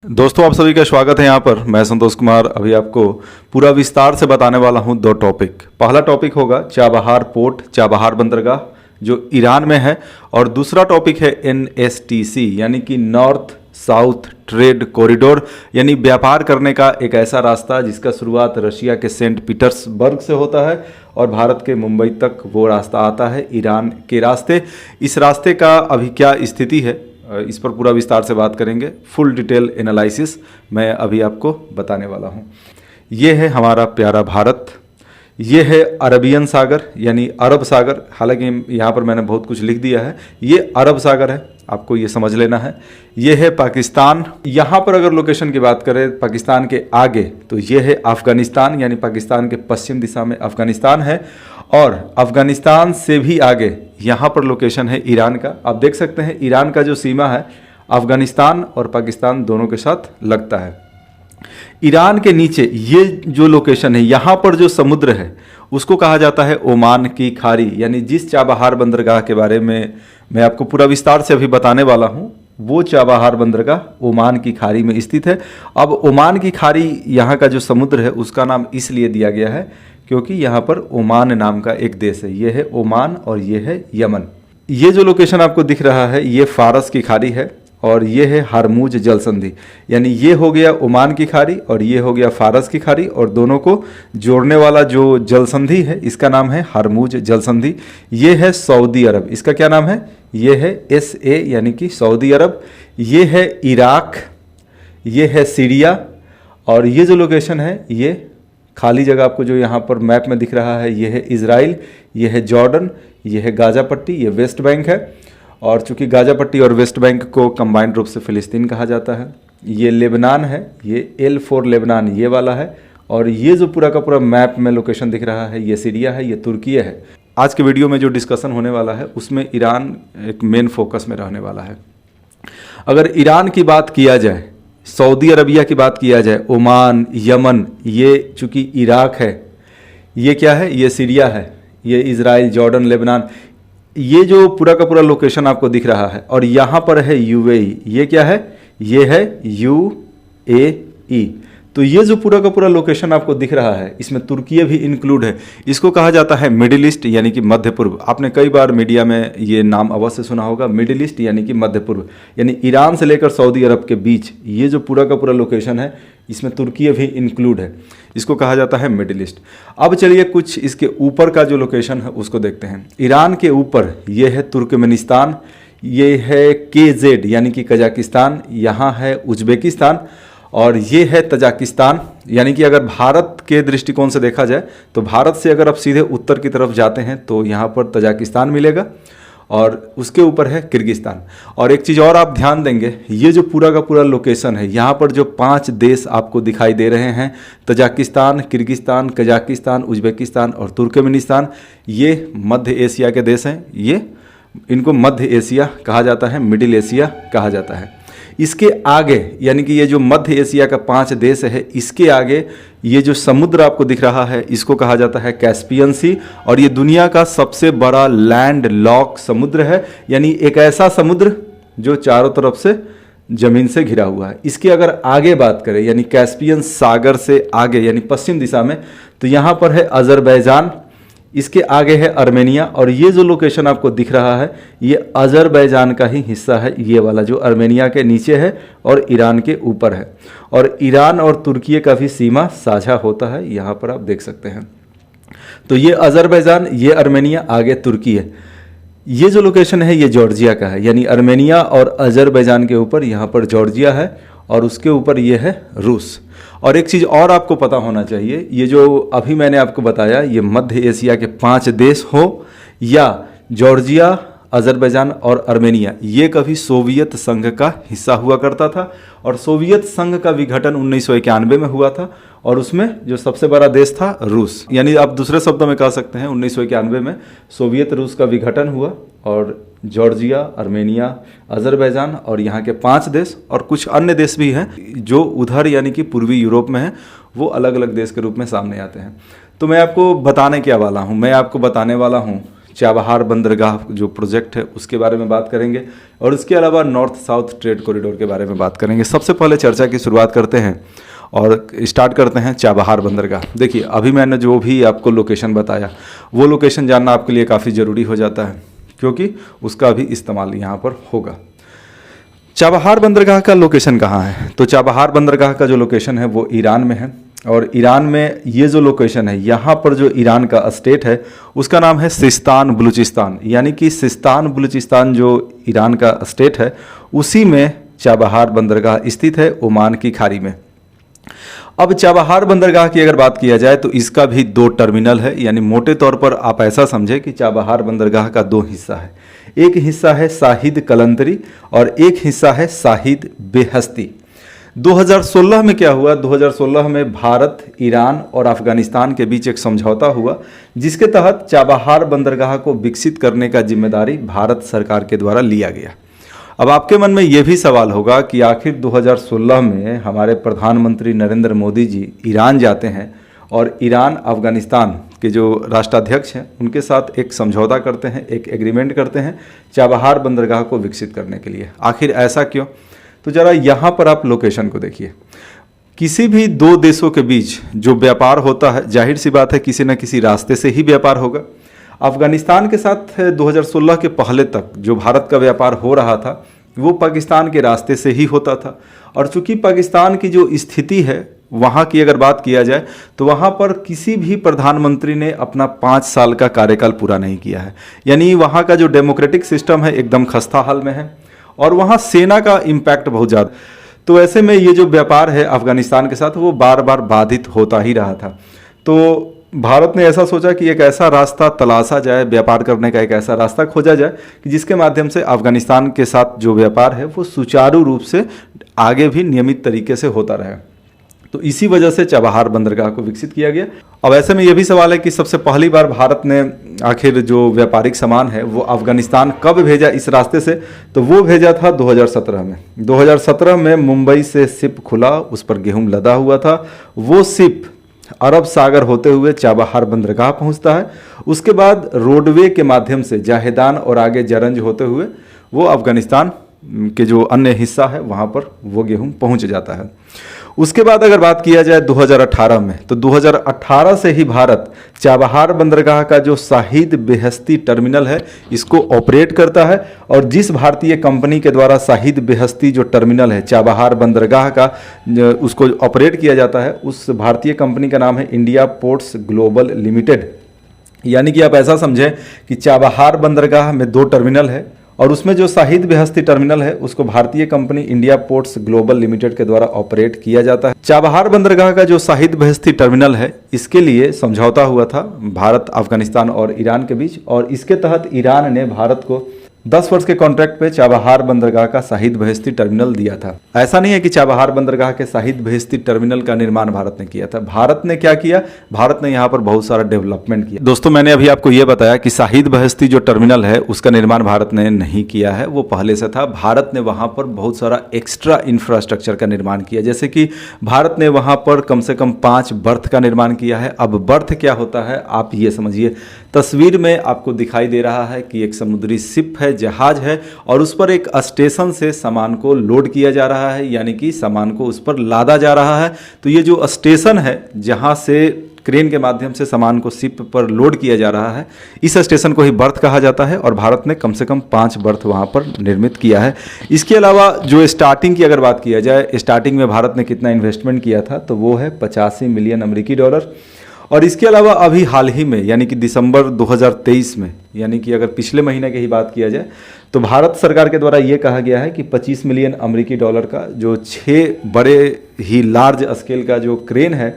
दोस्तों आप सभी का स्वागत है यहाँ पर। मैं संतोष कुमार अभी आपको पूरा विस्तार से बताने वाला हूँ दो टॉपिक। पहला टॉपिक होगा चाबहार पोर्ट, चाबहार बंदरगाह जो ईरान में है, और दूसरा टॉपिक है NSTC यानी कि नॉर्थ साउथ ट्रेड कॉरिडोर, यानी व्यापार करने का एक ऐसा रास्ता जिसका शुरुआत रशिया के सेंट पीटर्सबर्ग से होता है और भारत के मुंबई तक वो रास्ता आता है ईरान के रास्ते। इस रास्ते का अभी क्या स्थिति है इस पर पूरा विस्तार से बात करेंगे। फुल डिटेल एनालिसिस मैं अभी आपको बताने वाला हूँ। ये है हमारा प्यारा भारत, ये है अरबियन सागर यानी अरब सागर। हालांकि यहाँ पर मैंने बहुत कुछ लिख दिया है, ये अरब सागर है, आपको ये समझ लेना है। ये है पाकिस्तान। यहाँ पर अगर लोकेशन की बात करें पाकिस्तान के आगे तो ये है अफ़गानिस्तान, यानी पाकिस्तान के पश्चिम दिशा में अफ़गानिस्तान है, और अफ़गानिस्तान से भी आगे यहाँ पर लोकेशन है ईरान का। आप देख सकते हैं ईरान का जो सीमा है अफ़गानिस्तान और पाकिस्तान दोनों के साथ लगता है। ईरान के नीचे ये जो लोकेशन है, यहाँ पर जो समुद्र है उसको कहा जाता है ओमान की खाड़ी, यानी जिस चाबहार बंदरगाह के बारे में मैं आपको पूरा विस्तार से अभी बताने वाला हूँ वो चाबहार बंदरगाह ओमान की खाड़ी में स्थित है। अब ओमान की खाड़ी यहाँ का जो समुद्र है उसका नाम इसलिए दिया गया है क्योंकि यहाँ पर ओमान नाम का एक देश है। ये है ओमान और ये है यमन। ये जो लोकेशन आपको दिख रहा है ये फारस की खाड़ी है और ये है हरमुज जल संधि, यानी ये हो गया ओमान की खाड़ी और ये हो गया फारस की खाड़ी, और दोनों को जोड़ने वाला जो जल संधि है इसका नाम है हरमुज जल संधि। ये है सऊदी अरब, इसका क्या नाम है? ये है SA यानी कि सऊदी अरब। ये है इराक, ये है सीरिया, और ये जो लोकेशन है ये खाली जगह आपको जो यहाँ पर मैप में दिख रहा है ये है इजराइल, ये है जॉर्डन, ये है गाज़ा पट्टी, ये वेस्ट बैंक है। और चूंकि गाज़ा पट्टी और वेस्ट बैंक को कंबाइंड रूप से फ़िलिस्तीन कहा जाता है। ये लेबनान है, ये L4 लेबनान ये वाला है, और ये जो पूरा का पूरा मैप में लोकेशन दिख रहा है ये सीरिया है, ये तुर्की है। आज के वीडियो में जो डिस्कशन होने वाला है उसमें ईरान एक मेन फोकस में रहने वाला है। अगर ईरान की बात किया जाए, सऊदी अरबिया की बात किया जाए, ओमान, यमन, ये चूँकि इराक है, ये क्या है? ये सीरिया है, ये इजराइल, जॉर्डन, लेबनान, ये जो पूरा का पूरा लोकेशन आपको दिख रहा है, और यहाँ पर है UAE। ये क्या है? ये है UAE। तो ये जो पूरा का पूरा लोकेशन आपको दिख रहा है इसमें तुर्की भी इंक्लूड है। इसको कहा जाता है मिडिल ईस्ट यानी कि मध्य पूर्व। आपने कई बार मीडिया में ये नाम अवश्य सुना होगा, मिडिल ईस्ट यानी कि मध्य पूर्व, यानी ईरान से लेकर सऊदी अरब के बीच ये जो पूरा का पूरा लोकेशन है इसमें तुर्की भी इंक्लूड है। इसको कहा जाता है मिडिल ईस्ट। अब चलिए कुछ इसके ऊपर का जो लोकेशन है उसको देखते हैं। ईरान के ऊपर ये है तुर्कमेनिस्तान, ये है KZ यानी कि कजाकिस्तान, यहाँ है उज्बेकिस्तान, और ये है तजाकिस्तान। यानी कि अगर भारत के दृष्टिकोण से देखा जाए तो भारत से अगर आप सीधे उत्तर की तरफ जाते हैं तो यहाँ पर तजाकिस्तान मिलेगा, और उसके ऊपर है किर्गिस्तान। और एक चीज़ और आप ध्यान देंगे, ये जो पूरा का पूरा लोकेशन है यहाँ पर जो 5 देश आपको दिखाई दे रहे हैं, तजाकिस्तान, किर्गिस्तान, कजाकिस्तान, उज्बेकिस्तान और तुर्कमेनिस्तान, ये मध्य एशिया के देश हैं। ये इनको मध्य एशिया कहा जाता है, मिडिल एशिया कहा जाता है। इसके आगे यानी कि ये जो मध्य एशिया का 5 देश है, इसके आगे ये जो समुद्र आपको दिख रहा है इसको कहा जाता है कैस्पियन सी, और ये दुनिया का सबसे बड़ा लैंड लॉक समुद्र है, यानी एक ऐसा समुद्र जो चारों तरफ से जमीन से घिरा हुआ है। इसकी अगर आगे बात करें यानी कैस्पियन सागर से आगे यानी पश्चिम दिशा में, तो यहाँ पर है अजरबैजान, इसके आगे है अर्मेनिया, और ये जो लोकेशन आपको दिख रहा है ये अजरबैजान का ही हिस्सा है, ये वाला जो अर्मेनिया के नीचे है और ईरान के ऊपर है। और ईरान और तुर्की का भी सीमा साझा होता है, यहाँ पर आप देख सकते हैं। तो ये अजरबैजान, ये अर्मेनिया, आगे तुर्की है। ये जो लोकेशन है ये जॉर्जिया का है, यानी अर्मेनिया और अजरबैजान के ऊपर यहाँ पर जॉर्जिया है, और उसके ऊपर ये है रूस। और एक चीज़ और आपको पता होना चाहिए, ये जो अभी मैंने आपको बताया ये मध्य एशिया के 5 देश हो या जॉर्जिया, अजरबैजान और अर्मेनिया, ये कभी सोवियत संघ का हिस्सा हुआ करता था, और सोवियत संघ का विघटन 1991 में हुआ था, और उसमें जो सबसे बड़ा देश था रूस। यानी आप दूसरे शब्दों में कह सकते हैं 1991 में सोवियत रूस का विघटन हुआ, और जॉर्जिया, अर्मेनिया, अजरबैजान और यहाँ के 5 देश और कुछ अन्य देश भी हैं जो उधर यानी कि पूर्वी यूरोप में हैं, वो अलग अलग देश के रूप में सामने आते हैं। तो मैं आपको बताने क्या वाला हूँ, मैं आपको बताने वाला हूँ चाबहार बंदरगाह जो प्रोजेक्ट है उसके बारे में बात करेंगे और उसके अलावा नॉर्थ साउथ ट्रेड कॉरिडोर के बारे में बात करेंगे। सबसे पहले चर्चा की शुरुआत करते हैं और स्टार्ट करते हैं चाबहार बंदरगाह। देखिए, अभी मैंने जो भी आपको लोकेशन बताया वो लोकेशन जानना आपके लिए काफ़ी ज़रूरी हो जाता है क्योंकि उसका भी इस्तेमाल यहाँ पर होगा। चाबहार बंदरगाह का लोकेशन कहाँ है? तो चाबहार बंदरगाह का जो लोकेशन है वो ईरान में है और ईरान में ये जो लोकेशन है, यहाँ पर जो ईरान का स्टेट है उसका नाम है सिस्तान बलूचिस्तान, यानी कि सिस्तान बलूचिस्तान जो ईरान का स्टेट है उसी में चाबहार बंदरगाह स्थित है, ओमान की खाड़ी में। अब चाबहार बंदरगाह की अगर बात किया जाए तो इसका भी 2 टर्मिनल है, यानी मोटे तौर पर आप ऐसा समझे कि चाबहार बंदरगाह का 2 हिस्सा है। एक हिस्सा है शाहिद कलंतरी और एक हिस्सा है शाहिद बेहस्ती। 2016 में क्या हुआ? 2016 में भारत, ईरान और अफगानिस्तान के बीच एक समझौता हुआ जिसके तहत चाबहार बंदरगाह को विकसित करने का जिम्मेदारी भारत सरकार के द्वारा लिया गया। अब आपके मन में ये भी सवाल होगा कि आखिर 2016 में हमारे प्रधानमंत्री नरेंद्र मोदी जी ईरान जाते हैं और ईरान अफगानिस्तान के जो राष्ट्राध्यक्ष हैं उनके साथ एक समझौता करते हैं, एक एग्रीमेंट करते हैं चाबहार बंदरगाह को विकसित करने के लिए। आखिर ऐसा क्यों? तो ज़रा यहाँ पर आप लोकेशन को देखिए। किसी भी 2 देशों के बीच जो व्यापार होता है, जाहिर सी बात है किसी न किसी रास्ते से ही व्यापार होगा। अफगानिस्तान के साथ 2016 के पहले तक जो भारत का व्यापार हो रहा था वो पाकिस्तान के रास्ते से ही होता था और चूंकि पाकिस्तान की जो स्थिति है वहाँ की अगर बात किया जाए तो वहाँ पर किसी भी प्रधानमंत्री ने अपना 5 साल का कार्यकाल पूरा नहीं किया है, यानी वहाँ का जो डेमोक्रेटिक सिस्टम है एकदम खस्ता हाल में है और वहाँ सेना का इम्पैक्ट बहुत ज़्यादा। तो ऐसे में ये जो व्यापार है अफगानिस्तान के साथ वो बार बार बाधित होता ही रहा था। तो भारत ने ऐसा सोचा कि एक ऐसा रास्ता तलाशा जाए, व्यापार करने का एक ऐसा रास्ता खोजा जाए कि जिसके माध्यम से अफगानिस्तान के साथ जो व्यापार है वो सुचारू रूप से आगे भी नियमित तरीके से होता रहे। तो इसी वजह से चाबहार बंदरगाह को विकसित किया गया। अब ऐसे में यह भी सवाल है कि सबसे पहली बार भारत ने आखिर जो व्यापारिक सामान है वो अफगानिस्तान कब भेजा इस रास्ते से? तो वो भेजा था 2017 में। 2017 में मुंबई से शिप खुला, उस पर गेहूं लदा हुआ था। वो शिप अरब सागर होते हुए चाबहार बंदरगाह पहुंचता है। उसके बाद रोडवे के माध्यम से जाहेदान और आगे जरंज होते हुए वो अफगानिस्तान के जो अन्य हिस्सा है वहाँ पर वो गेहूं पहुंच जाता है। उसके बाद अगर बात किया जाए 2018 में, तो 2018 से ही भारत चाबहार बंदरगाह का जो शाहिद बेहस्ती टर्मिनल है इसको ऑपरेट करता है और जिस भारतीय कंपनी के द्वारा शाहिद बेहस्ती जो टर्मिनल है चाबहार बंदरगाह का उसको ऑपरेट किया जाता है उस भारतीय कंपनी का नाम है इंडिया पोर्ट्स ग्लोबल लिमिटेड। यानी कि आप ऐसा समझें कि चाबहार बंदरगाह में 2 टर्मिनल है और उसमें जो शाहिद बेहस्ती टर्मिनल है उसको भारतीय company India ports global limited के द्वारा ऑपरेट किया जाता है। चाबहार बंदरगाह का जो शाहिद बेहस्ती टर्मिनल है इसके लिए समझौता हुआ था भारत, अफगानिस्तान और ईरान के बीच और इसके तहत ईरान ने भारत को 10 वर्ष के कॉन्ट्रैक्ट पे चाबहार बंदरगाह का शाहिद बेहस्ती टर्मिनल दिया था। ऐसा नहीं है कि चाबहार बंदरगाह के शाहिद बेहस्ती टर्मिनल का निर्माण भारत ने किया था। भारत ने क्या किया? भारत ने यहाँ पर बहुत सारा डेवलपमेंट किया। दोस्तों, मैंने अभी आपको ये बताया कि शाहिद बेहस्ती जो टर्मिनल है उसका निर्माण भारत ने नहीं किया है, वो पहले से था। भारत ने वहाँ पर बहुत सारा एक्स्ट्रा इंफ्रास्ट्रक्चर का निर्माण किया, जैसे कि भारत ने वहाँ पर कम से कम 5 बर्थ का निर्माण किया है। अब बर्थ क्या होता है आप ये समझिए, तस्वीर में आपको दिखाई दे रहा है कि एक समुद्री शिप है, जहाज है और उस पर एक स्टेशन से सामान को लोड किया जा रहा है, यानी कि सामान को उस पर लादा जा रहा है। तो ये जो स्टेशन है जहां से क्रेन के माध्यम से सामान को शिप पर लोड किया जा रहा है, इस स्टेशन को ही बर्थ कहा जाता है और भारत ने कम से कम 5 बर्थ वहां पर निर्मित किया है। इसके अलावा जो स्टार्टिंग की अगर बात किया जाए, स्टार्टिंग में भारत ने कितना इन्वेस्टमेंट किया था तो वो है 85 मिलियन अमेरिकी डॉलर। और इसके अलावा अभी हाल ही में यानी कि दिसंबर 2023 में, यानी कि अगर पिछले महीने की ही बात किया जाए तो भारत सरकार के द्वारा ये कहा गया है कि 25 मिलियन अमेरिकी डॉलर का जो 6 बड़े ही लार्ज स्केल का जो क्रेन है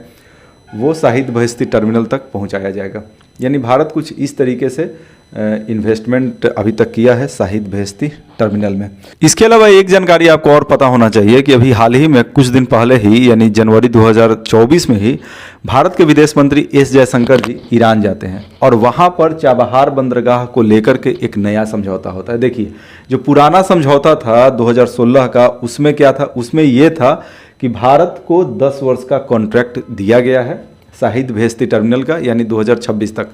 वो शाहिद बेहस्ती टर्मिनल तक पहुंचाया जाएगा। यानी भारत कुछ इस तरीके से इन्वेस्टमेंट अभी तक किया है शाहिद बेहस्ती टर्मिनल में। इसके अलावा एक जानकारी आपको और पता होना चाहिए कि अभी हाल ही में कुछ दिन पहले ही यानी जनवरी 2024 में ही भारत के विदेश मंत्री एस जयशंकर जी ईरान जाते हैं और वहाँ पर चाबहार बंदरगाह को लेकर के एक नया समझौता होता है। देखिए, जो पुराना समझौता था 2016 का, उसमें क्या था? उसमें ये था कि भारत को 10 वर्ष का कॉन्ट्रैक्ट दिया गया है शाहिद बेहस्ती टर्मिनल का, यानी 2026 तक।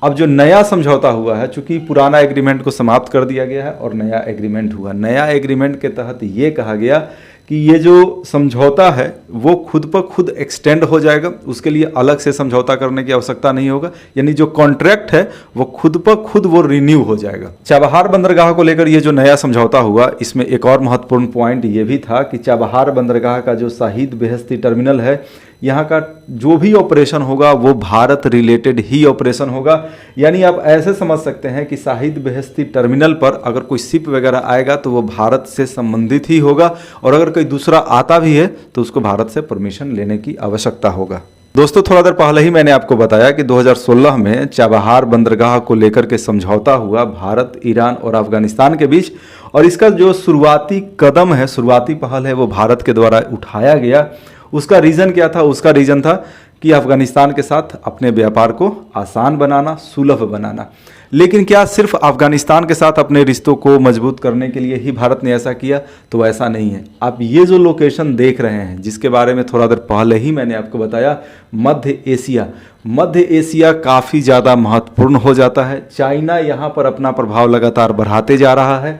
अब जो नया समझौता हुआ है, चूंकि पुराना एग्रीमेंट को समाप्त कर दिया गया है और नया एग्रीमेंट हुआ, नया एग्रीमेंट के तहत ये कहा गया कि ये जो समझौता है वो खुद पर खुद एक्सटेंड हो जाएगा, उसके लिए अलग से समझौता करने की आवश्यकता नहीं होगा, यानी जो कॉन्ट्रैक्ट है वो खुद पर खुद वो रिन्यू हो जाएगा। चाबहार बंदरगाह को लेकर ये जो नया समझौता हुआ, इसमें एक और महत्वपूर्ण पॉइंट ये भी था कि चाबहार बंदरगाह का जो शहीद बेहस्ती टर्मिनल है, यहाँ का जो भी ऑपरेशन होगा वो भारत रिलेटेड ही ऑपरेशन होगा। यानी आप ऐसे समझ सकते हैं कि शहीद बेहस्ती टर्मिनल पर अगर कोई शिप वगैरह आएगा तो वो भारत से संबंधित ही होगा, और अगर कोई दूसरा आता भी है तो उसको भारत से परमिशन लेने की आवश्यकता होगा। दोस्तों, थोड़ा देर पहले ही मैंने आपको बताया कि 2016 में चाबहार बंदरगाह को लेकर के समझौता हुआ भारत, ईरान और अफगानिस्तान के बीच, और इसका जो शुरुआती कदम है, शुरुआती पहल है, वो भारत के द्वारा उठाया गया। उसका रीज़न क्या था? उसका रीज़न था कि अफगानिस्तान के साथ अपने व्यापार को आसान बनाना, सुलभ बनाना। लेकिन क्या सिर्फ अफगानिस्तान के साथ अपने रिश्तों को मजबूत करने के लिए ही भारत ने ऐसा किया? तो ऐसा नहीं है। आप ये जो लोकेशन देख रहे हैं, जिसके बारे में थोड़ा देर पहले ही मैंने आपको बताया, मध्य एशिया काफ़ी ज़्यादा महत्वपूर्ण हो जाता है। चाइना यहाँ पर अपना प्रभाव लगातार बढ़ाते जा रहा है।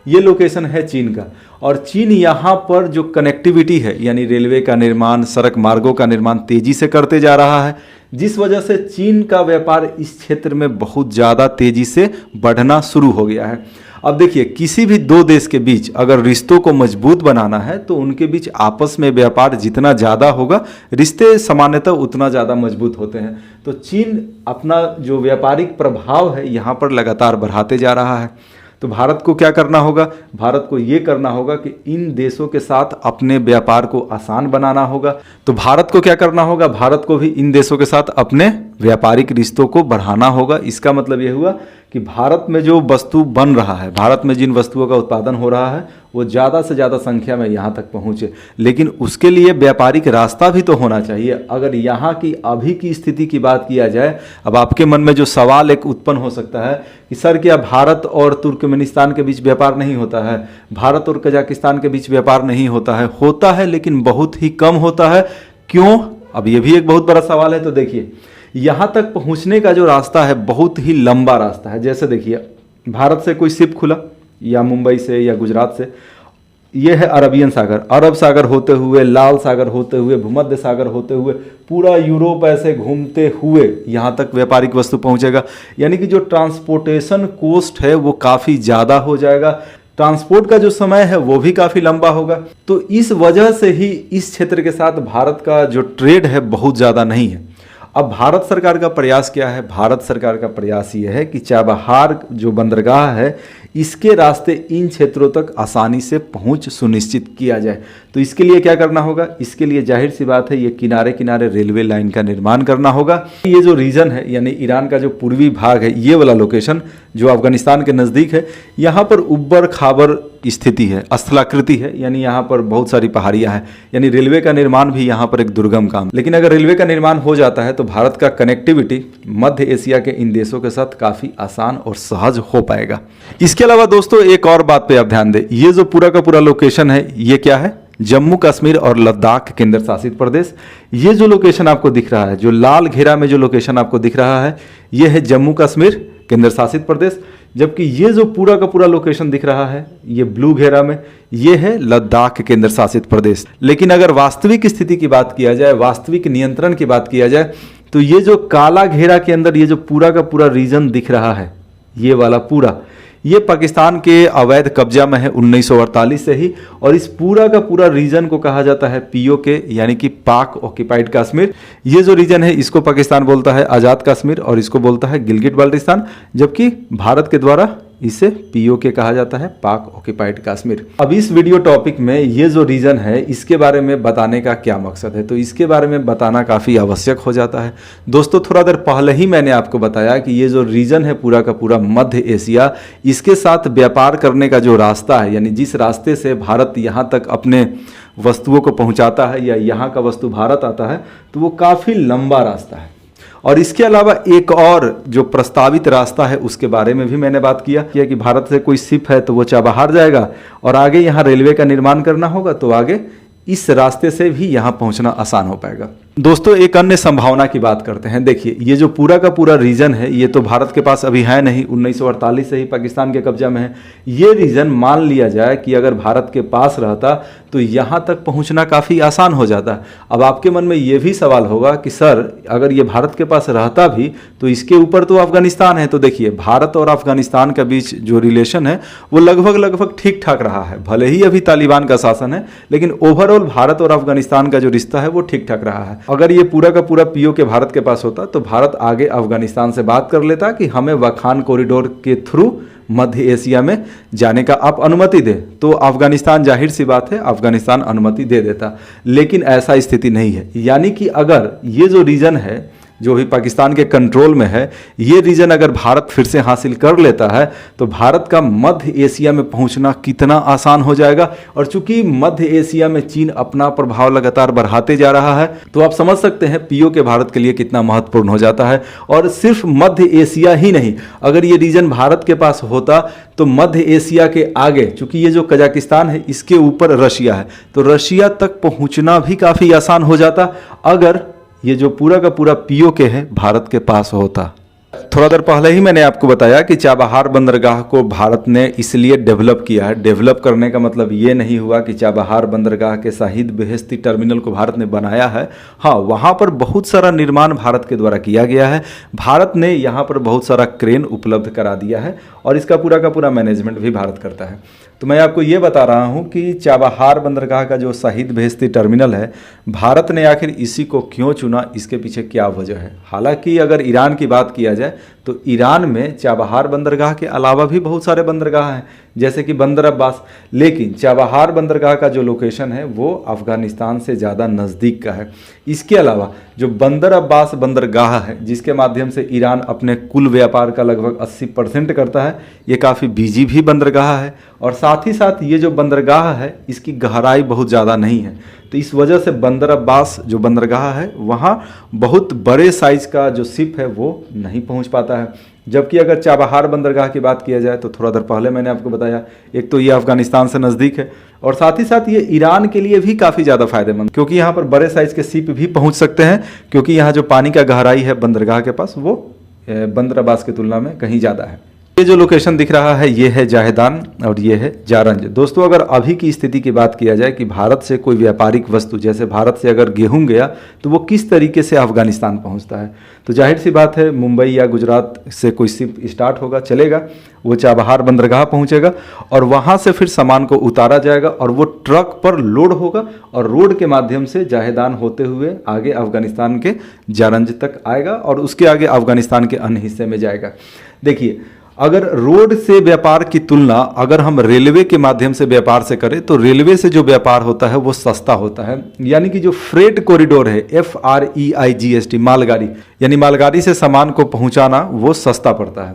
ये लोकेशन है चीन का, और चीन यहाँ पर जो कनेक्टिविटी है, यानी रेलवे का निर्माण, सड़क मार्गों का निर्माण तेजी से करते जा रहा है, जिस वजह से चीन का व्यापार इस क्षेत्र में बहुत ज़्यादा तेजी से बढ़ना शुरू हो गया है। अब देखिए, किसी भी दो देश के बीच अगर रिश्तों को मजबूत बनाना है तो उनके बीच आपस में व्यापार जितना ज़्यादा होगा, रिश्ते सामान्यतः उतना ज़्यादा मजबूत होते हैं। तो चीन अपना जो व्यापारिक प्रभाव है यहाँ पर लगातार बढ़ाते जा रहा है। तो भारत को क्या करना होगा? भारत को ये करना होगा कि इन देशों के साथ अपने व्यापार को आसान बनाना होगा। तो भारत को क्या करना होगा? भारत को भी इन देशों के साथ अपने व्यापारिक रिश्तों को बढ़ाना होगा। इसका मतलब ये हुआ कि भारत में जो वस्तु बन रहा है, भारत में जिन वस्तुओं का उत्पादन हो रहा है, वो ज़्यादा से ज़्यादा संख्या में यहाँ तक पहुँचे, लेकिन उसके लिए व्यापारिक रास्ता भी तो होना चाहिए। अगर यहाँ की अभी की स्थिति की बात किया जाए, अब आपके मन में जो सवाल एक उत्पन्न हो सकता है कि सर, क्या भारत और तुर्कमेनिस्तान के बीच व्यापार नहीं होता है? भारत और कजाकिस्तान के बीच व्यापार नहीं होता है? होता है, लेकिन बहुत ही कम होता है। क्यों? अब ये भी एक बहुत बड़ा सवाल है। तो देखिए, यहाँ तक पहुँचने का जो रास्ता है बहुत ही लंबा रास्ता है। जैसे देखिए, भारत से कोई शिप खुला, या मुंबई से या गुजरात से, ये है अरबियन सागर, अरब सागर होते हुए, लाल सागर होते हुए, भूमध्य सागर होते हुए, पूरा यूरोप ऐसे घूमते हुए यहाँ तक व्यापारिक वस्तु पहुँचेगा। यानी कि जो ट्रांसपोर्टेशन कॉस्ट है वो काफ़ी ज़्यादा हो जाएगा, ट्रांसपोर्ट का जो समय है वो भी काफ़ी लंबा होगा। तो इस वजह से ही इस क्षेत्र के साथ भारत का जो ट्रेड है बहुत ज़्यादा नहीं है। अब भारत सरकार का प्रयास क्या है? भारत सरकार का प्रयास ये है कि चाबहार जो बंदरगाह है, इसके रास्ते इन क्षेत्रों तक आसानी से पहुंच सुनिश्चित किया जाए। तो इसके लिए क्या करना होगा? इसके लिए जाहिर सी बात है, ये किनारे किनारे रेलवे लाइन का निर्माण करना होगा। ये जो रीजन है, यानी ईरान का जो पूर्वी भाग है, ये वाला लोकेशन जो अफगानिस्तान के नज़दीक है, यहाँ पर उब्बर खाबर स्थिति है, स्थलाकृति है, यानी यहाँ पर बहुत सारी पहाड़ियाँ हैं, यानी रेलवे का निर्माण भी यहाँ पर एक दुर्गम काम। लेकिन अगर रेलवे का निर्माण हो जाता है तो भारत का कनेक्टिविटी मध्य एशिया के इन देशों के साथ काफ़ी आसान और सहज हो पाएगा। इसके अलावा दोस्तों, एक और बात पे आप ध्यान दें, ये जो पूरा का पूरा लोकेशन है, ये क्या है? जम्मू कश्मीर और लद्दाख केंद्र शासित प्रदेश। ये जो लोकेशन आपको दिख रहा है, जो लाल घेरा में जो लोकेशन आपको दिख रहा है, ये है जम्मू कश्मीर केंद्र शासित प्रदेश। जबकि ये जो पूरा का पूरा लोकेशन दिख रहा है, ये ब्लू घेरा में, ये है लद्दाख केंद्र शासित प्रदेश। लेकिन अगर वास्तविक स्थिति की बात किया जाए, वास्तविक नियंत्रण की बात किया जाए, तो ये जो काला घेरा के अंदर ये जो पूरा का पूरा रीजन दिख रहा है, ये वाला पूरा, ये पाकिस्तान के अवैध कब्जा में है 1948 से ही, और इस पूरा का पूरा रीजन को कहा जाता है पीओके, यानी कि पाक ऑक्यूपाइड कश्मीर। ये जो रीजन है इसको पाकिस्तान बोलता है आज़ाद कश्मीर, और इसको बोलता है गिलगिट बाल्टिस्तान, जबकि भारत के द्वारा इसे पीओके कहा जाता है, पाक ऑक्यूपाइड कश्मीर। अब इस वीडियो टॉपिक में ये जो रीजन है, इसके बारे में बताने का क्या मकसद है? तो इसके बारे में बताना काफ़ी आवश्यक हो जाता है। दोस्तों, थोड़ा देर पहले ही मैंने आपको बताया कि ये जो रीजन है पूरा का पूरा मध्य एशिया, इसके साथ व्यापार करने का जो रास्ता है, यानी जिस रास्ते से भारत यहाँ तक अपने वस्तुओं को पहुँचाता है या यहाँ का वस्तु भारत आता है, तो वो काफ़ी लंबा रास्ता है। और इसके अलावा एक और जो प्रस्तावित रास्ता है उसके बारे में भी मैंने बात किया कि भारत से कोई शिप है तो वो चाबहार जाएगा, और आगे यहाँ रेलवे का निर्माण करना होगा, तो आगे इस रास्ते से भी यहाँ पहुँचना आसान हो पाएगा। दोस्तों एक अन्य संभावना की बात करते हैं। देखिए ये जो पूरा का पूरा रीजन है ये तो भारत के पास अभी है नहीं, 1948 से ही पाकिस्तान के कब्जा में है। ये रीजन मान लिया जाए कि अगर भारत के पास रहता तो यहाँ तक पहुँचना काफ़ी आसान हो जाता। अब आपके मन में ये भी सवाल होगा कि सर अगर ये भारत के पास रहता भी तो इसके ऊपर तो अफगानिस्तान है। तो देखिए भारत और अफगानिस्तान के बीच जो रिलेशन है वो लगभग ठीक ठाक रहा है। भले ही अभी तालिबान का शासन है लेकिन ओवरऑल भारत और अफगानिस्तान का जो रिश्ता है वो ठीक ठाक रहा है। अगर ये पूरा का पूरा पीओके भारत के पास होता तो भारत आगे अफगानिस्तान से बात कर लेता कि हमें वाखान कॉरिडोर के थ्रू मध्य एशिया में जाने का आप अनुमति दे, तो अफगानिस्तान जाहिर सी बात है अफगानिस्तान अनुमति दे देता। लेकिन ऐसा स्थिति नहीं है। यानी कि अगर ये जो रीजन है जो भी पाकिस्तान के कंट्रोल में है, ये रीजन अगर भारत फिर से हासिल कर लेता है तो भारत का मध्य एशिया में पहुंचना कितना आसान हो जाएगा। और चूंकि मध्य एशिया में चीन अपना प्रभाव लगातार बढ़ाते जा रहा है तो आप समझ सकते हैं पीओके भारत के लिए कितना महत्वपूर्ण हो जाता है। और सिर्फ मध्य एशिया ही नहीं, अगर ये रीजन भारत के पास होता तो मध्य एशिया के आगे, चूंकि ये जो कजाकिस्तान है इसके ऊपर रशिया है, तो रशिया तक पहुंचना भी काफी आसान हो जाता अगर ये जो पूरा का पूरा पीओके है भारत के पास होता। थोड़ा देर पहले ही मैंने आपको बताया कि चाबहार बंदरगाह को भारत ने इसलिए डेवलप किया है। डेवलप करने का मतलब ये नहीं हुआ कि चाबहार बंदरगाह के शाहिद बेहेस्ती टर्मिनल को भारत ने बनाया है। हाँ, वहाँ पर बहुत सारा निर्माण भारत के द्वारा किया गया है। भारत ने यहाँ पर बहुत सारा क्रेन उपलब्ध करा दिया है और इसका पूरा का पूरा मैनेजमेंट भी भारत करता है। तो मैं आपको ये बता रहा हूँ कि चाबहार बंदरगाह का जो शाहिद बेहेस्ती टर्मिनल है, भारत ने आखिर इसी को क्यों चुना, इसके पीछे क्या वजह है। हालांकि अगर ईरान की बात किया जाए तो ईरान में चाबहार बंदरगाह के अलावा भी बहुत सारे बंदरगाह हैं जैसे कि बंदर अब्बास, लेकिन चाबहार बंदरगाह का जो लोकेशन है वो अफगानिस्तान से ज़्यादा नज़दीक का है। इसके अलावा जो बंदर अब्बास बंदरगाह है जिसके माध्यम से ईरान अपने कुल व्यापार का लगभग 80% करता है, ये काफ़ी बिजी भी बंदरगाह है। और साथ ही साथ ये जो बंदरगाह है इसकी गहराई बहुत ज़्यादा नहीं है, तो इस वजह से बंदर अब्बास जो बंदरगाह है वहाँ बहुत बड़े साइज़ का जो शिप है वो नहीं पहुँच पाता है। जबकि अगर चाबहार बंदरगाह की बात किया जाए तो थोड़ा देर पहले मैंने आपको बताया, एक तो ये अफगानिस्तान से नज़दीक है और साथ ही साथ ये ईरान के लिए भी काफ़ी ज़्यादा फायदेमंद, क्योंकि यहाँ पर बड़े साइज़ के शिप भी पहुँच सकते हैं, क्योंकि यहाँ जो पानी का गहराई है बंदरगाह के पास वो बंदर अब्बास की तुलना में कहीं ज़्यादा है। ये जो लोकेशन दिख रहा है ये है जाहेदान और ये है जारंज। दोस्तों अगर अभी की स्थिति की बात किया जाए कि भारत से कोई व्यापारिक वस्तु, जैसे भारत से अगर गेहूं गया तो वो किस तरीके से अफगानिस्तान पहुंचता है, तो जाहिर सी बात है मुंबई या गुजरात से कोई शिप स्टार्ट होगा, चलेगा, वो चाबहार बंदरगाह पहुंचेगा और वहां से फिर सामान को उतारा जाएगा और वो ट्रक पर लोड होगा और रोड के माध्यम से जाहेदान होते हुए आगे अफगानिस्तान के जारंज तक आएगा और उसके आगे अफगानिस्तान के अन्य हिस्से में जाएगा। देखिए अगर रोड से व्यापार की तुलना अगर हम रेलवे के माध्यम से व्यापार से करें तो रेलवे से जो व्यापार होता है वो सस्ता होता है। यानी कि जो फ्रेट कॉरिडोर है FREIGST, मालगाड़ी, यानी मालगाड़ी से सामान को पहुंचाना वो सस्ता पड़ता है।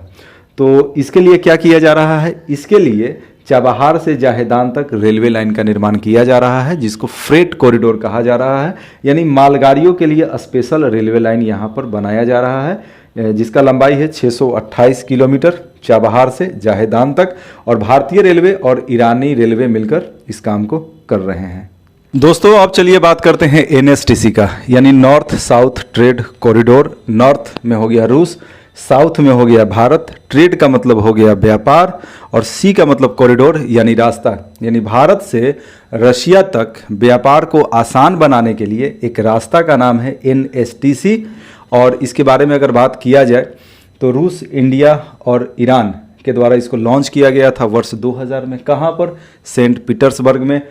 तो इसके लिए क्या किया जा रहा है, इसके लिए चाबहार से जाहेदान तक रेलवे लाइन का निर्माण किया जा रहा है जिसको फ्रेट कॉरिडोर कहा जा रहा है। यानी मालगाड़ियों के लिए स्पेशल रेलवे लाइन यहाँ पर बनाया जा रहा है जिसका लंबाई है 628 किलोमीटर चाबहार से जाहेदान तक, और भारतीय रेलवे और ईरानी रेलवे मिलकर इस काम को कर रहे हैं। दोस्तों अब चलिए बात करते हैं NSTC का, यानी north south trade corridor. North में हो गया रूस, साउथ में हो गया भारत, ट्रेड का मतलब हो गया व्यापार और सी का मतलब कॉरिडोर यानी रास्ता। यानी भारत से रशिया तक व्यापार को आसान बनाने के लिए एक रास्ता का नाम है NSTC। और इसके बारे में अगर बात किया जाए तो रूस, इंडिया और ईरान के द्वारा इसको लॉन्च किया गया था वर्ष 2000 में। कहाँ पर? सेंट पीटर्सबर्ग में।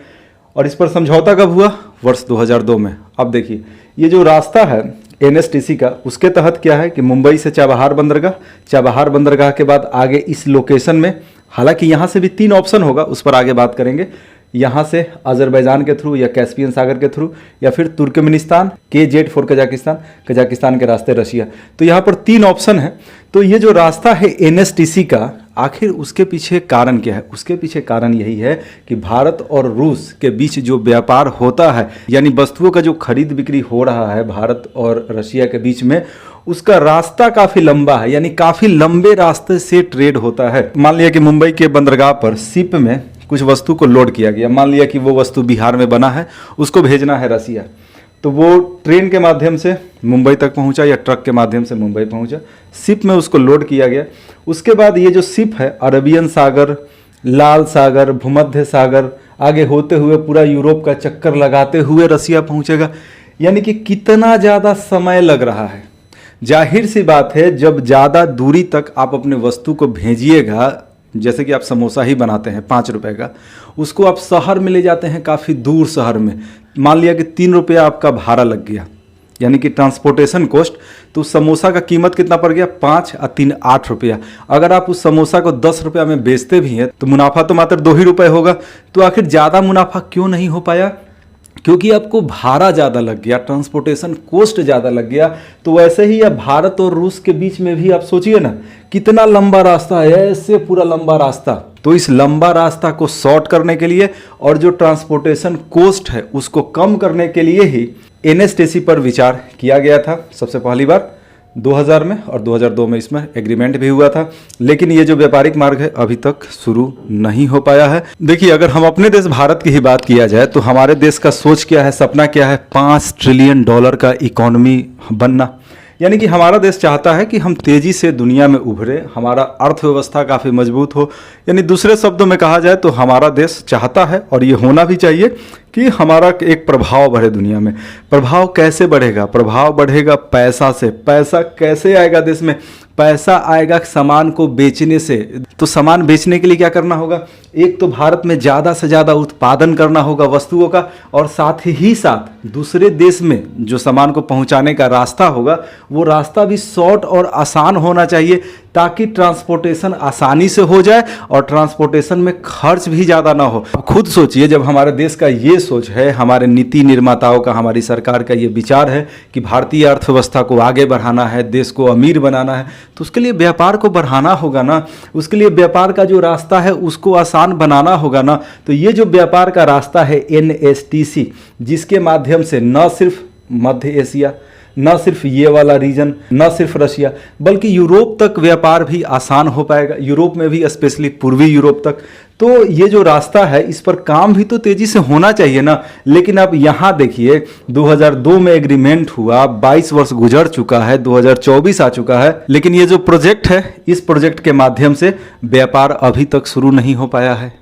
और इस पर समझौता कब हुआ? वर्ष 2002 में। अब देखिए ये जो रास्ता है NSTC का, उसके तहत क्या है कि मुंबई से चाबहार बंदरगाह, चाबहार बंदरगाह के बाद आगे इस लोकेशन में, हालांकि यहाँ से भी 3 ऑप्शन होगा, उस पर आगे बात करेंगे, यहाँ से अजरबैजान के थ्रू या कैस्पियन सागर के थ्रू या फिर Turkmenistan, KZ for Kazakhstan, Kazakhstan के रास्ते रशिया। तो यहाँ पर 3 ऑप्शन है। तो ये जो रास्ता है NSTC का, आखिर उसके पीछे कारण क्या है? उसके पीछे कारण यही है कि भारत और रूस के बीच जो व्यापार होता है, यानी वस्तुओं का जो खरीद बिक्री हो रहा है भारत और रशिया के बीच में, उसका रास्ता काफ़ी लंबा है, यानी काफ़ी लंबे रास्ते से ट्रेड होता है। मान लिया कि मुंबई के बंदरगाह पर शिप में कुछ वस्तु को लोड किया गया, मान लिया कि वो वस्तु बिहार में बना है, उसको भेजना है रसिया। तो वो ट्रेन के माध्यम से मुंबई तक पहुंचा या ट्रक के माध्यम से मुंबई पहुंचा। शिप में उसको लोड किया गया। उसके बाद ये जो शिप है अरबियन सागर, लाल सागर, भूमध्य सागर आगे होते हुए पूरा यूरोप का चक्कर लगाते हुए रसिया पहुंचेगा। यानी कि कितना ज़्यादा समय लग रहा है। जाहिर सी बात है, जब ज़्यादा दूरी तक आप अपने वस्तु को भेजिएगा, जैसे कि आप समोसा ही बनाते हैं 5 रुपए का, उसको आप शहर में ले जाते हैं, काफ़ी दूर शहर में, मान लिया कि 3 रुपया आपका भाड़ा लग गया, यानी कि ट्रांसपोर्टेशन कॉस्ट, तो उस समोसा का कीमत कितना पड़ गया? 5 और 3 8 रुपया। अगर आप उस समोसा को 10 रुपया में बेचते भी हैं तो मुनाफा तो मात्र 2 ही रुपये होगा। तो आखिर ज़्यादा मुनाफा क्यों नहीं हो पाया? क्योंकि आपको भाड़ा ज़्यादा लग गया, ट्रांसपोर्टेशन कॉस्ट ज़्यादा लग गया। तो वैसे ही अब भारत और रूस के बीच में भी आप सोचिए ना, कितना लंबा रास्ता है, ऐसे पूरा लंबा रास्ता। तो इस लंबा रास्ता को शॉर्ट करने के लिए और जो ट्रांसपोर्टेशन कॉस्ट है उसको कम करने के लिए ही एनएसटीसी पर विचार किया गया था सबसे पहली बार 2000 में, और 2002 में इसमें एग्रीमेंट भी हुआ था। लेकिन ये जो व्यापारिक मार्ग है अभी तक शुरू नहीं हो पाया है। देखिए, अगर हम अपने देश भारत की ही बात किया जाए तो हमारे देश का सोच क्या है, सपना क्या है? $5 ट्रिलियन का इकोनॉमी बनना। यानी कि हमारा देश चाहता है कि हम तेज़ी से दुनिया में उभरे, हमारा अर्थव्यवस्था काफ़ी मजबूत हो। यानी दूसरे शब्दों में कहा जाए तो हमारा देश चाहता है, और ये होना भी चाहिए, कि हमारा एक प्रभाव बढ़े दुनिया में। प्रभाव कैसे बढ़ेगा? प्रभाव बढ़ेगा पैसा से। पैसा कैसे आएगा देश में? पैसा आएगा सामान को बेचने से। तो सामान बेचने के लिए क्या करना होगा? एक तो भारत में ज़्यादा से ज़्यादा उत्पादन करना होगा वस्तुओं का, और साथ ही साथ दूसरे देश में जो सामान को पहुंचाने का रास्ता होगा वो रास्ता भी शॉर्ट और आसान होना चाहिए, ताकि ट्रांसपोर्टेशन आसानी से हो जाए और ट्रांसपोर्टेशन में खर्च भी ज़्यादा ना हो। खुद सोचिए, जब हमारे देश का ये सोच है, हमारे नीति निर्माताओं का, हमारी सरकार का ये विचार है कि भारतीय अर्थव्यवस्था को आगे बढ़ाना है, देश को अमीर बनाना है, तो उसके लिए व्यापार को बढ़ाना होगा ना, उसके लिए व्यापार का जो रास्ता है उसको आसान बनाना होगा ना। तो ये जो व्यापार का रास्ता है एनएसटीसी, जिसके माध्यम से न सिर्फ मध्य एशिया, न सिर्फ ये वाला रीजन, न सिर्फ रशिया, बल्कि यूरोप तक व्यापार भी आसान हो पाएगा, यूरोप में भी, स्पेशली पूर्वी यूरोप तक। तो ये जो रास्ता है इस पर काम भी तो तेजी से होना चाहिए ना। लेकिन अब यहाँ देखिए, 2002 में एग्रीमेंट हुआ, 22 वर्ष गुजर चुका है, 2024 आ चुका है, लेकिन ये जो प्रोजेक्ट है, इस प्रोजेक्ट के माध्यम से व्यापार अभी तक शुरू नहीं हो पाया है।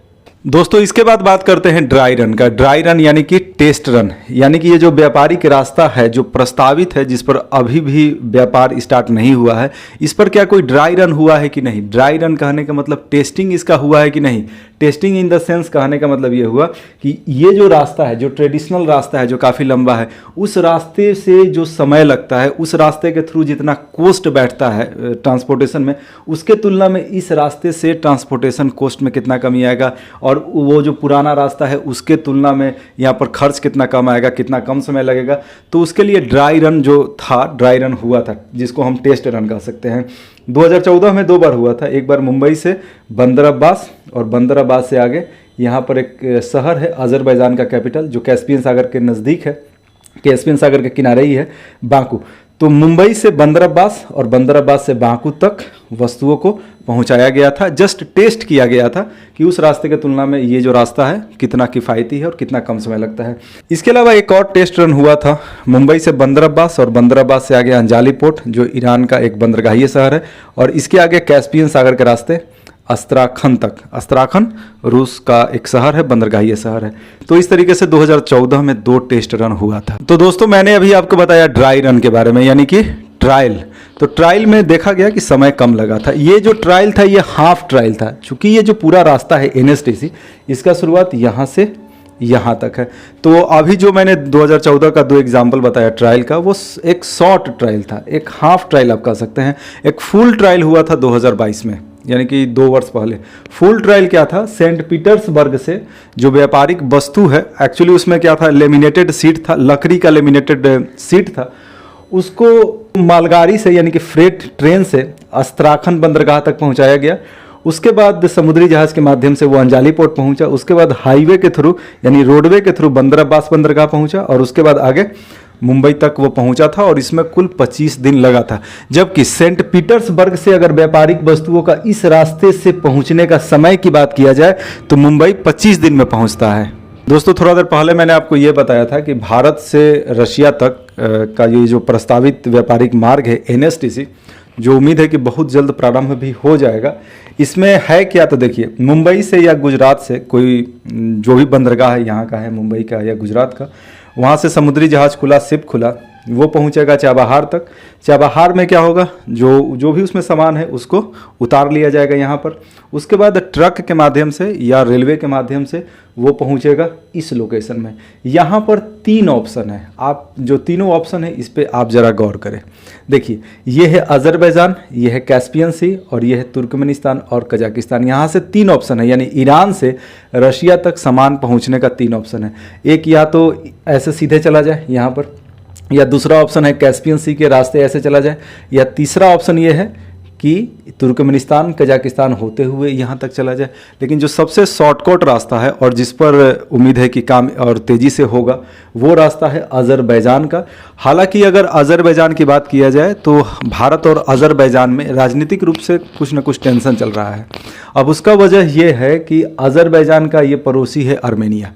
दोस्तों, इसके बाद बात करते हैं ड्राई रन का। ड्राई रन यानी कि टेस्ट रन, यानी कि ये जो व्यापारिक रास्ता है जो प्रस्तावित है, जिस पर अभी भी व्यापार स्टार्ट नहीं हुआ है, इस पर क्या कोई ड्राई रन हुआ है कि नहीं? ड्राई रन कहने का मतलब टेस्टिंग इसका हुआ है कि नहीं? टेस्टिंग इन द सेंस कहने का मतलब ये हुआ कि ये जो रास्ता है, जो ट्रेडिशनल रास्ता है, जो काफ़ी लंबा है, उस रास्ते से जो समय लगता है, उस रास्ते के थ्रू जितना कॉस्ट बैठता है ट्रांसपोर्टेशन में, उसके तुलना में इस रास्ते से ट्रांसपोर्टेशन कॉस्ट में कितना कमी आएगा, और वो जो पुराना रास्ता है उसके तुलना में यहाँ पर खर्च कितना कम आएगा, कितना कम समय लगेगा। तो उसके लिए ड्राई रन जो था, ड्राई रन हुआ था, जिसको हम टेस्ट रन कह सकते हैं। 2014 में 2 बार हुआ था, एक बार मुंबई से बंदर अब्बास, और बंदर अब्बास से आगे यहाँ पर एक शहर है अजरबैजान का कैपिटल, जो कैस्पियन सागर के नज़दीक है, कैस्पियन सागर के किनारे ही है, बाकू। तो मुंबई से बंदर अब्बास और बंदर अब्बास से बाकू तक वस्तुओं को पहुंचाया गया था। जस्ट टेस्ट किया गया था कि उस रास्ते की तुलना में ये जो रास्ता है कितना किफ़ायती है और कितना कम समय लगता है। इसके अलावा एक और टेस्ट रन हुआ था मुंबई से बंदर अब्बास, और बंदर अब्बास से आगे अंजाली पोर्ट, जो ईरान का एक बंदरगाही शहर है, और इसके आगे कैस्पियन सागर के रास्ते अस्त्राखन तक। अस्त्राखन रूस का एक शहर है, बंदरगाही शहर है। तो इस तरीके से 2014 में 2 टेस्ट रन हुआ था। तो दोस्तों, मैंने अभी आपको बताया ड्राई रन के बारे में, यानी कि ट्रायल। तो ट्रायल में देखा गया कि समय कम लगा था। ये जो ट्रायल था ये हाफ ट्रायल था, क्योंकि ये जो पूरा रास्ता है एनएसटीसी, इसका शुरुआत यहाँ से यहाँ तक है। तो अभी जो मैंने 2014 का 2 एग्जाम्पल बताया ट्रायल का, वो एक शॉर्ट ट्रायल था, एक हाफ ट्रायल आप कह सकते हैं। एक फुल ट्रायल हुआ था 2022 में, यानी कि 2 वर्ष पहले। फुल ट्रायल क्या था? सेंट पीटर्सबर्ग से जो व्यापारिक वस्तु है, एक्चुअली उसमें क्या था, लेमिनेटेड सीट था, लकड़ी का लेमिनेटेड सीट था, उसको मालगाड़ी से यानी कि फ्रेट ट्रेन से अस्त्राखन बंदरगाह तक पहुंचाया गया। उसके बाद समुद्री जहाज के माध्यम से वो अंजाली पोर्ट पहुंचा। उसके बाद हाईवे के थ्रू यानी रोडवे के थ्रू बंदर अब्बास बंदरगाह पहुंचा, और उसके बाद आगे मुंबई तक वो पहुंचा था, और इसमें कुल 25 दिन लगा था। जबकि सेंट पीटर्सबर्ग से अगर व्यापारिक वस्तुओं का इस रास्ते से पहुंचने का समय की बात किया जाए तो मुंबई 25 दिन में पहुंचता है। दोस्तों थोड़ा देर पहले मैंने आपको ये बताया था कि भारत से रशिया तक का ये जो प्रस्तावित व्यापारिक मार्ग है NSTC, जो उम्मीद है कि बहुत जल्द प्रारंभ भी हो जाएगा। इसमें है क्या, तो देखिए मुंबई से या गुजरात से कोई जो भी बंदरगाह है यहाँ का है, मुंबई का या गुजरात का, वहाँ से समुद्री जहाज़ खुला, शिप खुला, वो पहुँचेगा चाबहार तक। चाबहार में क्या होगा, जो भी उसमें सामान है उसको उतार लिया जाएगा यहाँ पर। उसके बाद ट्रक के माध्यम से या रेलवे के माध्यम से वो पहुँचेगा इस लोकेशन में। यहाँ पर 3 ऑप्शन है, आप जो तीनों ऑप्शन है इस पर आप ज़रा गौर करें। देखिए ये है अज़रबैजान, ये है कैस्पियन सी और ये है तुर्कमेनिस्तान और कजाकिस्तान। यहाँ से 3 ऑप्शन है, यानी ईरान से रशिया तक सामान पहुँचने का 3 ऑप्शन है। एक या तो ऐसे सीधे चला जाए यहाँ पर, या दूसरा ऑप्शन है कैस्पियन सी के रास्ते ऐसे चला जाए, या तीसरा ऑप्शन ये है कि तुर्कमेनिस्तान कजाकिस्तान होते हुए यहाँ तक चला जाए। लेकिन जो सबसे शॉर्टकट रास्ता है और जिस पर उम्मीद है कि काम और तेज़ी से होगा, वो रास्ता है अज़रबैजान का। हालांकि अगर अज़रबैजान की बात किया जाए तो भारत और अज़रबैजान में राजनीतिक रूप से कुछ न कुछ टेंशन चल रहा है। अब उसका वजह यह है कि अज़रबैजान का ये पड़ोसी है आर्मेनिया।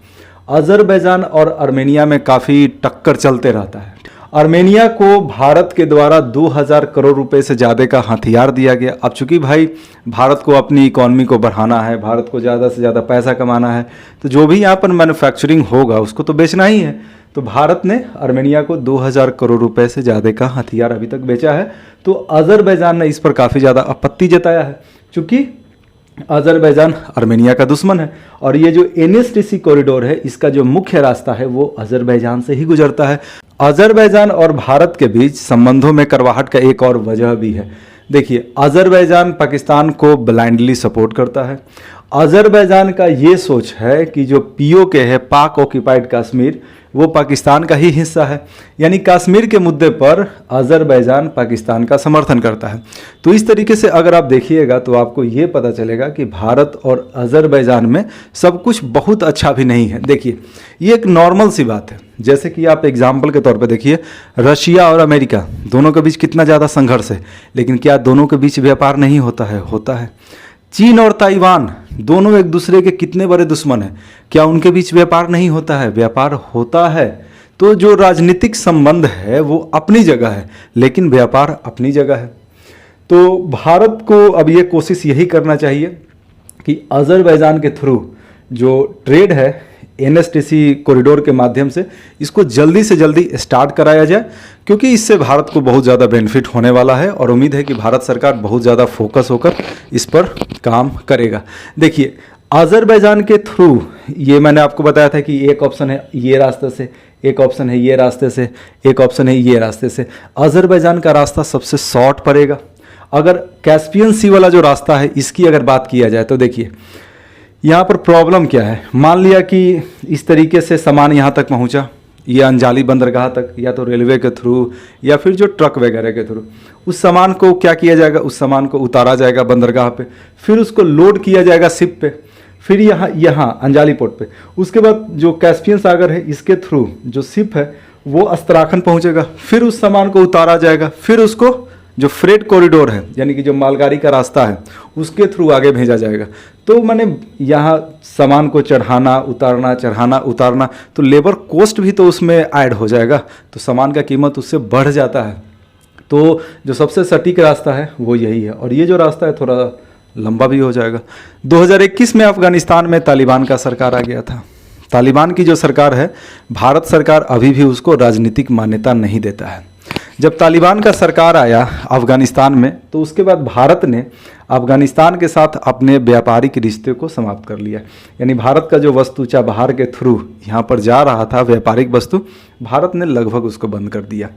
अज़रबैजान और आर्मेनिया में काफ़ी टक्कर चलते रहता है। आर्मेनिया को भारत के द्वारा 2000 करोड़ रुपए से ज़्यादा का हथियार दिया गया। अब चूंकि भाई भारत को अपनी इकॉनमी को बढ़ाना है, भारत को ज़्यादा से ज़्यादा पैसा कमाना है, तो जो भी यहाँ पर मैन्युफैक्चरिंग होगा उसको तो बेचना ही है। तो भारत ने आर्मेनिया को 2000 करोड़ रुपए से ज़्यादा का हथियार अभी तक बेचा है। तो अज़रबैजान ने इस पर काफ़ी ज़्यादा आपत्ति जताया है, चूँकि अज़रबैजान आर्मेनिया का दुश्मन है। और ये जो NSTC कॉरिडोर है, इसका जो मुख्य रास्ता है वो अज़रबैजान से ही गुजरता है। अज़रबैजान और भारत के बीच संबंधों में कड़वाहट का एक और वजह भी है। देखिए अज़रबैजान पाकिस्तान को ब्लाइंडली सपोर्ट करता है। अज़रबैजान का ये सोच है कि जो POK है, पाक ऑक्यूपाइड कश्मीर, वो पाकिस्तान का ही हिस्सा है। यानी कश्मीर के मुद्दे पर अज़रबैजान पाकिस्तान का समर्थन करता है। तो इस तरीके से अगर आप देखिएगा तो आपको ये पता चलेगा कि भारत और अज़रबैजान में सब कुछ बहुत अच्छा भी नहीं है। देखिए ये एक नॉर्मल सी बात है। जैसे कि आप एग्जाम्पल के तौर पे देखिए, रशिया और अमेरिका दोनों के बीच कितना ज़्यादा संघर्ष है, लेकिन क्या दोनों के बीच व्यापार नहीं होता है? होता है। चीन और ताइवान दोनों एक दूसरे के कितने बड़े दुश्मन हैं, क्या उनके बीच व्यापार नहीं होता है? व्यापार होता है। तो जो राजनीतिक संबंध है वो अपनी जगह है, लेकिन व्यापार अपनी जगह है। तो भारत को अब ये कोशिश यही करना चाहिए कि अज़रबैजान के थ्रू जो ट्रेड है NSTC कॉरिडोर के माध्यम से इसको जल्दी से जल्दी स्टार्ट कराया जाए, क्योंकि इससे भारत को बहुत ज़्यादा बेनिफिट होने वाला है। और उम्मीद है कि भारत सरकार बहुत ज़्यादा फोकस होकर इस पर काम करेगा। देखिए अज़रबैजान के थ्रू ये मैंने आपको बताया था कि एक ऑप्शन है ये रास्ते से, एक ऑप्शन है ये रास्ते से, एक ऑप्शन है ये रास्ते से। अज़रबैजान का रास्ता सबसे शॉर्ट पड़ेगा। अगर कैस्पियन सी वाला जो रास्ता है इसकी अगर बात किया जाए तो देखिए यहाँ पर प्रॉब्लम क्या है। मान लिया कि इस तरीके से सामान यहाँ तक पहुँचा, ये अंजाली बंदरगाह तक, या तो रेलवे के थ्रू या फिर जो ट्रक वगैरह के थ्रू, उस सामान को क्या किया जाएगा, उस सामान को उतारा जाएगा बंदरगाह पे, फिर उसको लोड किया जाएगा शिप पे, फिर यहाँ अंजाली पोर्ट पे। उसके बाद जो कैस्पियन सागर है इसके थ्रू जो शिप है वो अस्त्राखन पहुँचेगा, फिर उस सामान को उतारा जाएगा, फिर उसको जो फ्रेट कॉरिडोर है यानी कि जो मालगाड़ी का रास्ता है उसके थ्रू आगे भेजा जाएगा। तो मैंने यहाँ सामान को चढ़ाना उतारना, तो लेबर कॉस्ट भी तो उसमें ऐड हो जाएगा, तो सामान का कीमत उससे बढ़ जाता है। तो जो सबसे सटीक रास्ता है वो यही है, और ये जो रास्ता है थोड़ा लंबा भी हो जाएगा। 2021 में अफ़गानिस्तान में तालिबान का सरकार आ गया था। तालिबान की जो सरकार है, भारत सरकार अभी भी उसको राजनीतिक मान्यता नहीं देता है। जब तालिबान का सरकार आया अफ़गानिस्तान में, तो उसके बाद भारत ने अफ़गानिस्तान के साथ अपने व्यापारिक रिश्ते को समाप्त कर लिया। यानी भारत का जो वस्तु चाबहार के थ्रू यहाँ पर जा रहा था, व्यापारिक वस्तु, भारत ने लगभग उसको बंद कर दिया।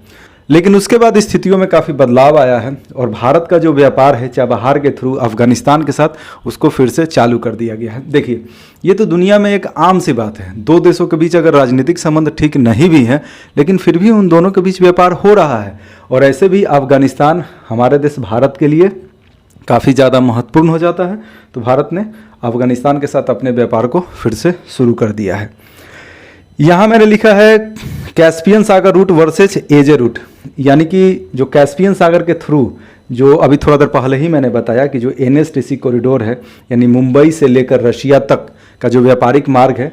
लेकिन उसके बाद स्थितियों में काफ़ी बदलाव आया है और भारत का जो व्यापार है चाबहार के थ्रू अफ़गानिस्तान के साथ, उसको फिर से चालू कर दिया गया है। देखिए ये तो दुनिया में एक आम सी बात है, दो देशों के बीच अगर राजनीतिक संबंध ठीक नहीं भी हैं, लेकिन फिर भी उन दोनों के बीच व्यापार हो रहा है। और ऐसे भी अफ़गानिस्तान हमारे देश भारत के लिए काफ़ी ज़्यादा महत्वपूर्ण हो जाता है, तो भारत ने अफ़गानिस्तान के साथ अपने व्यापार को फिर से शुरू कर दिया है। यहाँ मैंने लिखा है कैस्पियन सागर रूट वर्सेज एजे रूट, यानी कि जो कैस्पियन सागर के थ्रू, जो अभी थोड़ा देर पहले ही मैंने बताया कि जो NSTC कॉरिडोर है, यानी मुंबई से लेकर रशिया तक का जो व्यापारिक मार्ग है,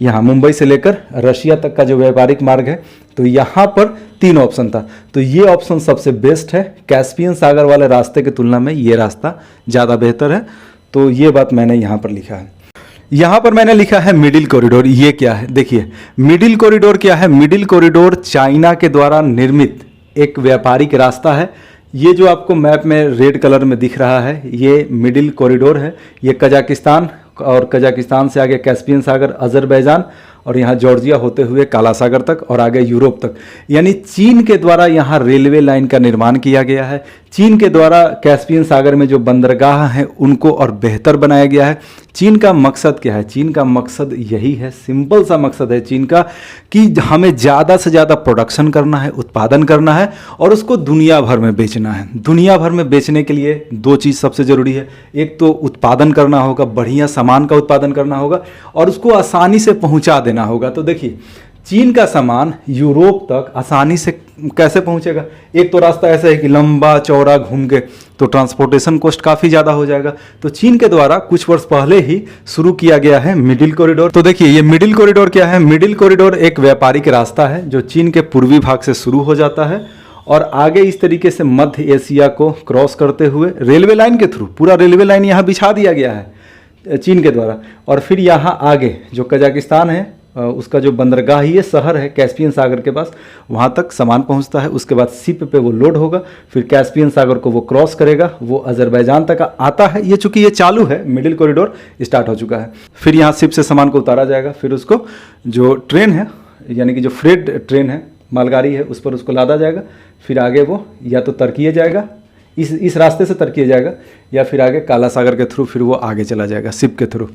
यहाँ मुंबई से लेकर रशिया तक का जो व्यापारिक मार्ग है, तो यहाँ पर 3 ऑप्शन था। तो ये ऑप्शन सबसे बेस्ट है, कैस्पियन सागर वाले रास्ते की तुलना में ये रास्ता ज़्यादा बेहतर है। तो ये बात मैंने यहाँ पर लिखा है। यहाँ पर मैंने लिखा है मिडिल कॉरिडोर। ये क्या है, देखिए मिडिल कॉरिडोर क्या है। मिडिल कॉरिडोर चाइना के द्वारा निर्मित एक व्यापारिक रास्ता है। ये जो आपको मैप में रेड कलर में दिख रहा है, ये मिडिल कॉरिडोर है। ये कजाकिस्तान और कजाकिस्तान से आगे कैस्पियन सागर, अजरबैजान और यहाँ जॉर्जिया होते हुए काला सागर तक और आगे यूरोप तक, यानी चीन के द्वारा यहाँ रेलवे लाइन का निर्माण किया गया है। चीन के द्वारा कैस्पियन सागर में जो बंदरगाह हैं उनको और बेहतर बनाया गया है। चीन का मकसद क्या है? चीन का मकसद यही है, सिंपल सा मकसद है चीन का, कि हमें ज़्यादा से ज़्यादा प्रोडक्शन करना है, उत्पादन करना है और उसको दुनिया भर में बेचना है। दुनिया भर में बेचने के लिए 2 चीज़ सबसे ज़रूरी है। एक तो उत्पादन करना होगा, बढ़िया सामान का उत्पादन करना होगा और उसको आसानी से पहुंचा देना होगा। तो देखिए चीन का सामान यूरोप तक आसानी से कैसे पहुंचेगा? एक तो रास्ता ऐसा है कि लंबा चौड़ा घूम के, तो ट्रांसपोर्टेशन कॉस्ट काफ़ी ज़्यादा हो जाएगा। तो चीन के द्वारा कुछ वर्ष पहले ही शुरू किया गया है मिडिल कॉरिडोर। तो देखिए ये मिडिल कॉरिडोर क्या है? मिडिल कॉरिडोर एक व्यापारिक रास्ता है जो चीन के पूर्वी भाग से शुरू हो जाता है और आगे इस तरीके से मध्य एशिया को क्रॉस करते हुए रेलवे लाइन के थ्रू, पूरा रेलवे लाइन यहाँ बिछा दिया गया है चीन के द्वारा, और फिर यहाँ आगे जो कजाकिस्तान है उसका जो बंदरगाह, ये शहर है कैस्पियन सागर के पास, वहाँ तक सामान पहुँचता है। उसके बाद शिप पे वो लोड होगा, फिर कैस्पियन सागर को वो क्रॉस करेगा, वो अजरबैजान तक आता है। ये चूंकि ये चालू है, मिडिल कॉरिडोर स्टार्ट हो चुका है। फिर यहाँ शिप से सामान को उतारा जाएगा, फिर उसको जो ट्रेन है, यानी कि जो फ्रेट ट्रेन है, मालगाड़ी है, उस पर उसको लादा जाएगा। फिर आगे वो या तो तरकिए जाएगा, इस रास्ते से तरकिए जाएगा, या फिर आगे काला सागर के थ्रू फिर वो आगे चला जाएगा शिप के थ्रू।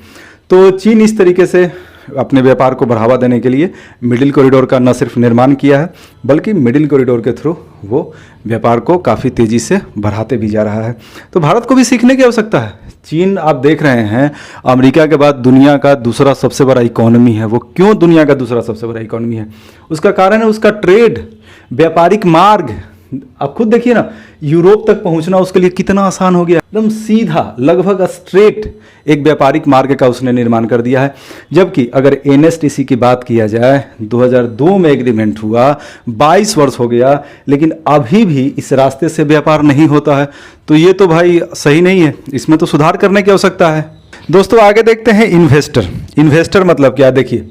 तो चीन इस तरीके से अपने व्यापार को बढ़ावा देने के लिए मिडिल कॉरिडोर का न सिर्फ निर्माण किया है, बल्कि मिडिल कॉरिडोर के थ्रू वो व्यापार को काफ़ी तेज़ी से बढ़ाते भी जा रहा है। तो भारत को भी सीखने की आवश्यकता है। चीन आप देख रहे हैं अमेरिका के बाद दुनिया का दूसरा सबसे बड़ा इकोनॉमी है। वो क्यों दुनिया का दूसरा सबसे बड़ा इकोनॉमी है? उसका कारण है उसका ट्रेड, व्यापारिक मार्ग। आप खुद देखिए ना, यूरोप तक पहुंचना उसके लिए कितना आसान हो गया, एकदम सीधा, लगभग स्ट्रेट एक व्यापारिक मार्ग का उसने निर्माण कर दिया है। जबकि अगर एनएसटीसी की बात किया जाए, 2002 में एग्रीमेंट हुआ, 22 वर्ष हो गया, लेकिन अभी भी इस रास्ते से व्यापार नहीं होता है। तो ये तो भाई सही नहीं है, इसमें तो सुधार करने की आवश्यकता है। दोस्तों आगे देखते हैं इन्वेस्टर। इन्वेस्टर मतलब क्या? देखिए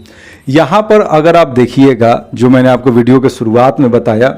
यहाँ पर अगर आप देखिएगा, जो मैंने आपको वीडियो के शुरुआत में बताया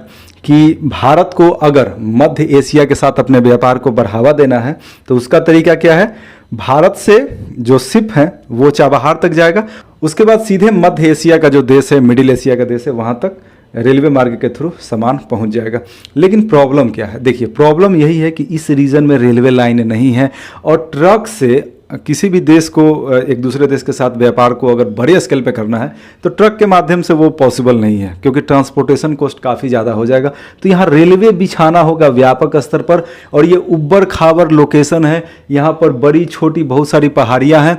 कि भारत को अगर मध्य एशिया के साथ अपने व्यापार को बढ़ावा देना है तो उसका तरीका क्या है? भारत से जो शिप है वो चाबहार तक जाएगा, उसके बाद सीधे मध्य एशिया का जो देश है, मिडिल एशिया का देश है, वहाँ तक रेलवे मार्ग के थ्रू सामान पहुँच जाएगा। लेकिन प्रॉब्लम क्या है? देखिए प्रॉब्लम यही है कि इस रीजन में रेलवे लाइन नहीं है और ट्रक से किसी भी देश को एक दूसरे देश के साथ व्यापार को अगर बड़े स्केल पे करना है तो ट्रक के माध्यम से वो पॉसिबल नहीं है, क्योंकि ट्रांसपोर्टेशन कॉस्ट काफ़ी ज़्यादा हो जाएगा। तो यहाँ रेलवे बिछाना होगा व्यापक स्तर पर, और ये उब्बड़ खाबड़ लोकेशन है, यहाँ पर बड़ी छोटी बहुत सारी पहाड़ियाँ हैं,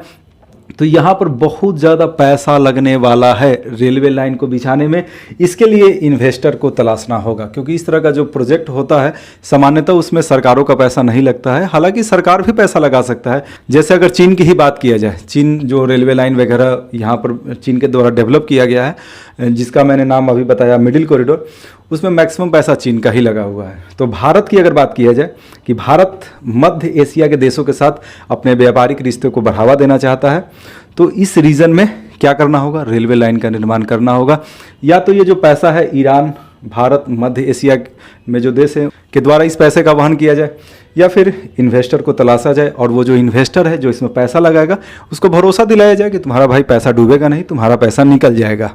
तो यहाँ पर बहुत ज़्यादा पैसा लगने वाला है रेलवे लाइन को बिछाने में। इसके लिए इन्वेस्टर को तलाशना होगा, क्योंकि इस तरह का जो प्रोजेक्ट होता है सामान्यतः उसमें सरकारों का पैसा नहीं लगता है। हालांकि सरकार भी पैसा लगा सकता है। जैसे अगर चीन की ही बात किया जाए, चीन जो रेलवे लाइन वगैरह यहाँ पर चीन के द्वारा डेवलप किया गया है, जिसका मैंने नाम अभी बताया मिडिल कॉरिडोर, उसमें मैक्सिमम पैसा चीन का ही लगा हुआ है। तो भारत की अगर बात किया जाए कि भारत मध्य एशिया के देशों के साथ अपने व्यापारिक रिश्ते को बढ़ावा देना चाहता है, तो इस रीजन में क्या करना होगा? रेलवे लाइन का निर्माण करना होगा। या तो ये जो पैसा है ईरान, भारत, मध्य एशिया में जो देश है के द्वारा इस पैसे का वहन किया जाए, या फिर इन्वेस्टर को तलाशा जाए और वो जो इन्वेस्टर है जो इसमें पैसा लगाएगा उसको भरोसा दिलाया जाए कि तुम्हारा भाई पैसा डूबेगा नहीं, तुम्हारा पैसा निकल जाएगा।